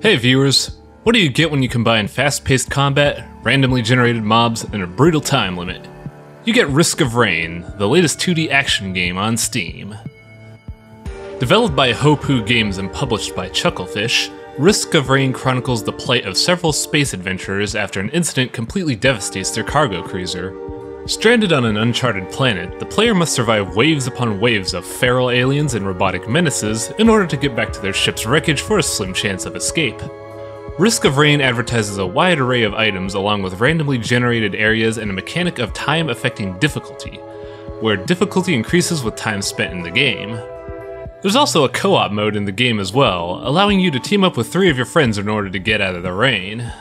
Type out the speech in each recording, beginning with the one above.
Hey viewers, what do you get when you combine fast-paced combat, randomly generated mobs, and a brutal time limit? You get Risk of Rain, the latest 2D action game on Steam. Developed by Hopoo Games and published by Chucklefish, Risk of Rain chronicles the plight of several space adventurers after an incident completely devastates their cargo cruiser. Stranded on an uncharted planet, the player must survive waves upon waves of feral aliens and robotic menaces in order to get back to their ship's wreckage for a slim chance of escape. Risk of Rain advertises a wide array of items along with randomly generated areas and a mechanic of time-affecting difficulty, where difficulty increases with time spent in the game. There's also a co-op mode in the game as well, allowing you to team up with 3 of your friends in order to get out of the rain.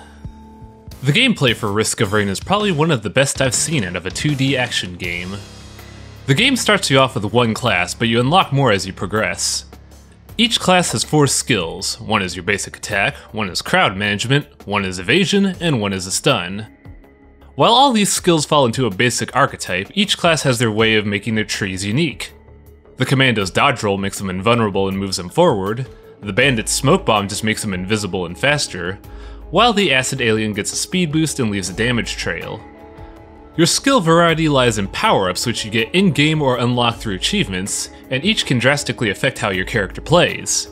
The gameplay for Risk of Rain is probably one of the best I've seen out of a 2D action game. The game starts you off with one class, but you unlock more as you progress. Each class has 4 skills. One is your basic attack, one is crowd management, one is evasion, and one is a stun. While all these skills fall into a basic archetype, each class has their way of making their trees unique. The commando's dodge roll makes them invulnerable and moves them forward, the bandit's smoke bomb just makes them invisible and faster, while the acid alien gets a speed boost and leaves a damage trail. Your skill variety lies in power-ups which you get in-game or unlock through achievements, and each can drastically affect how your character plays.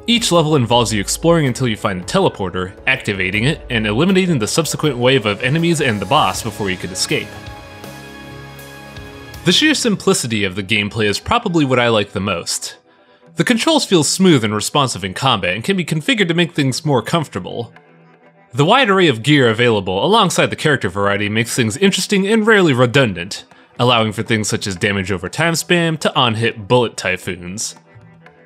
Each level involves you exploring until you find the teleporter, activating it, and eliminating the subsequent wave of enemies and the boss before you could escape. The sheer simplicity of the gameplay is probably what I like the most. The controls feel smooth and responsive in combat and can be configured to make things more comfortable. The wide array of gear available alongside the character variety makes things interesting and rarely redundant, allowing for things such as damage over time spam to on-hit bullet typhoons.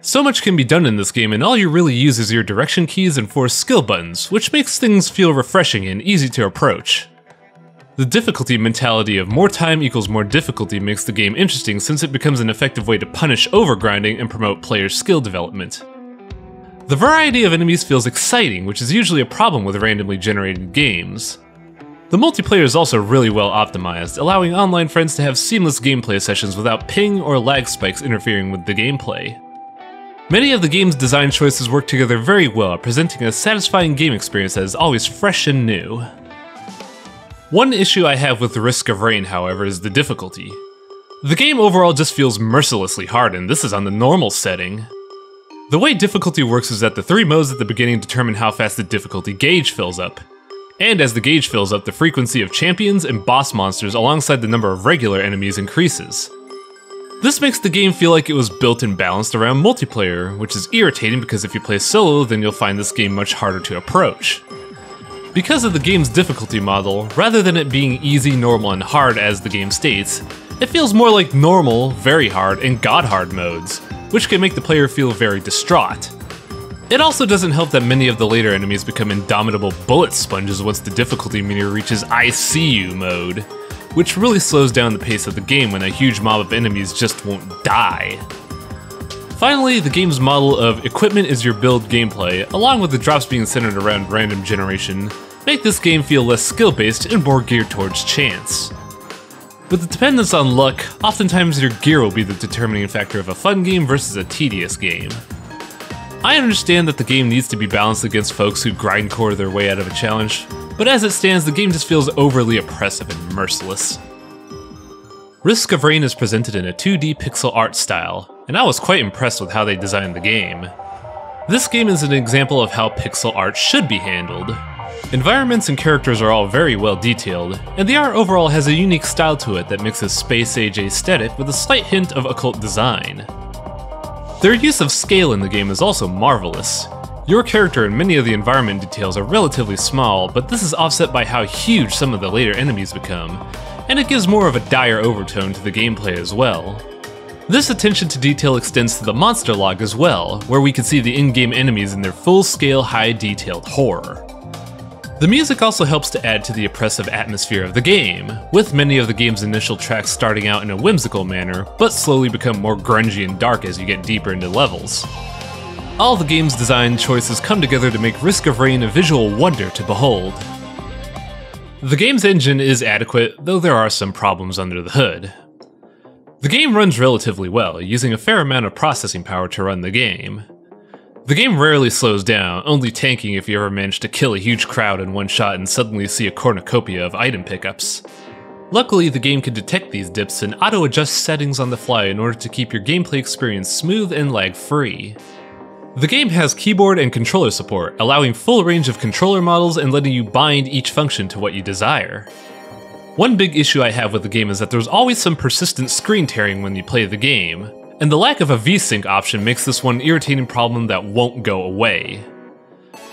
So much can be done in this game and all you really use is your direction keys and 4 skill buttons, which makes things feel refreshing and easy to approach. The difficulty mentality of more time equals more difficulty makes the game interesting since it becomes an effective way to punish overgrinding and promote players' skill development. The variety of enemies feels exciting, which is usually a problem with randomly generated games. The multiplayer is also really well optimized, allowing online friends to have seamless gameplay sessions without ping or lag spikes interfering with the gameplay. Many of the game's design choices work together very well, presenting a satisfying game experience that is always fresh and new. One issue I have with Risk of Rain, however, is the difficulty. The game overall just feels mercilessly hard, and this is on the normal setting. The way difficulty works is that the 3 modes at the beginning determine how fast the difficulty gauge fills up. And as the gauge fills up, the frequency of champions and boss monsters alongside the number of regular enemies increases. This makes the game feel like it was built and balanced around multiplayer, which is irritating because if you play solo, then you'll find this game much harder to approach. Because of the game's difficulty model, rather than it being easy, normal, and hard as the game states, it feels more like normal, very hard, and god hard modes, which can make the player feel very distraught. It also doesn't help that many of the later enemies become indomitable bullet sponges once the difficulty meter reaches I see you mode, which really slows down the pace of the game when a huge mob of enemies just won't die. Finally, the game's model of equipment is your build gameplay, along with the drops being centered around random generation, make this game feel less skill-based and more geared towards chance. With the dependence on luck, oftentimes your gear will be the determining factor of a fun game versus a tedious game. I understand that the game needs to be balanced against folks who grindcore their way out of a challenge, but as it stands, the game just feels overly oppressive and merciless. Risk of Rain is presented in a 2D pixel art style, and I was quite impressed with how they designed the game. This game is an example of how pixel art should be handled. Environments and characters are all very well detailed, and the art overall has a unique style to it that mixes space-age aesthetic with a slight hint of occult design. Their use of scale in the game is also marvelous. Your character and many of the environment details are relatively small, but this is offset by how huge some of the later enemies become, and it gives more of a dire overtone to the gameplay as well. This attention to detail extends to the monster log as well, where we can see the in-game enemies in their full-scale, high-detailed horror. The music also helps to add to the oppressive atmosphere of the game, with many of the game's initial tracks starting out in a whimsical manner, but slowly become more grungy and dark as you get deeper into levels. All the game's design choices come together to make Risk of Rain a visual wonder to behold. The game's engine is adequate, though there are some problems under the hood. The game runs relatively well, using a fair amount of processing power to run the game. The game rarely slows down, only tanking if you ever manage to kill a huge crowd in one shot and suddenly see a cornucopia of item pickups. Luckily, the game can detect these dips and auto-adjust settings on the fly in order to keep your gameplay experience smooth and lag-free. The game has keyboard and controller support, allowing full range of controller models and letting you bind each function to what you desire. One big issue I have with the game is that there's always some persistent screen tearing when you play the game, and the lack of a VSync option makes this one irritating problem that won't go away.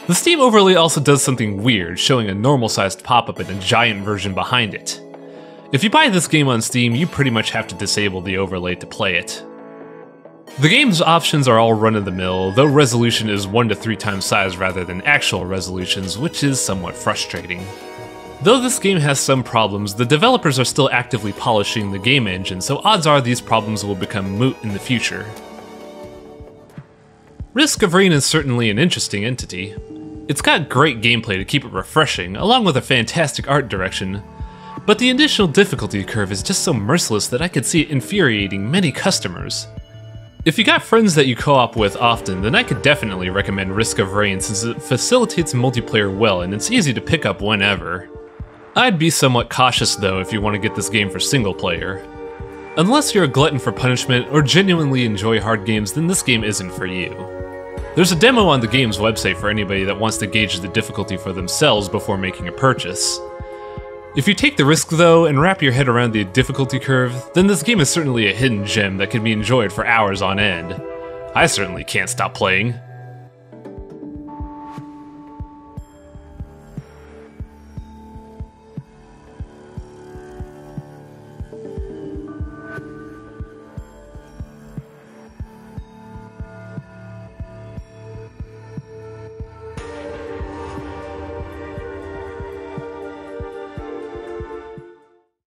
The Steam overlay also does something weird, showing a normal-sized pop-up and a giant version behind it. If you buy this game on Steam, you pretty much have to disable the overlay to play it. The game's options are all run-of-the-mill, though resolution is 1 to 3 times size rather than actual resolutions, which is somewhat frustrating. Though this game has some problems, the developers are still actively polishing the game engine, so odds are these problems will become moot in the future. Risk of Rain is certainly an interesting entity. It's got great gameplay to keep it refreshing, along with a fantastic art direction, but the initial difficulty curve is just so merciless that I could see it infuriating many customers. If you got friends that you co-op with often, then I could definitely recommend Risk of Rain since it facilitates multiplayer well and it's easy to pick up whenever. I'd be somewhat cautious though if you want to get this game for single player. Unless you're a glutton for punishment or genuinely enjoy hard games, then this game isn't for you. There's a demo on the game's website for anybody that wants to gauge the difficulty for themselves before making a purchase. If you take the risk though and wrap your head around the difficulty curve, then this game is certainly a hidden gem that can be enjoyed for hours on end. I certainly can't stop playing.